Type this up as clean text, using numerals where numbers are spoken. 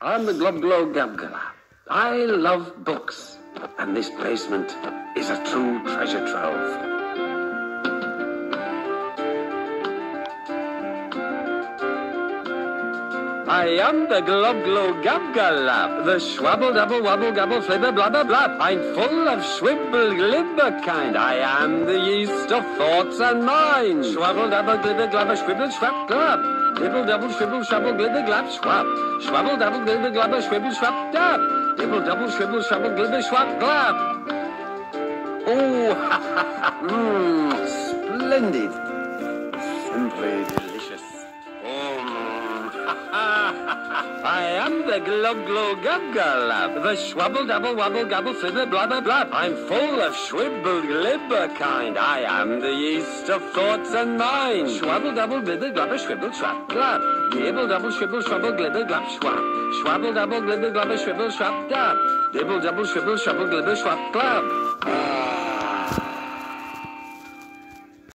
I'm the Glub Glow Gabgala. I love books, and this basement is a true treasure trove. I am the Glub Glow Gabgala, the schwabble double wabble gabble flibber blubber blab. I'm full of schwibble glibber kind. I am the yeast of thoughts and minds. Schwabble double glibber glabber schwibble schwab glab. Dibble double shwibble shwabble glibber glab schwab. Schwabble double glibber glabber schwibble schwab dab. Dibble double shwibble shwabble glibber schwab glab. Oh, ha ha ha, splendid. Simply delicious. I am the Glub Glow Gabgala, the schwabble double wabble gabble flibber blubber blab. I'm full of schwibble glibber kind. I am the yeast of thoughts and minds. Schwabble double glibber glubber schwibble schwab glab. Dibble double shwibble schwabble glibber glab schwab. Schwabble double glibber glubber schwibble schwab dab. Dibble double shwibble schwabble glibber schwab glab.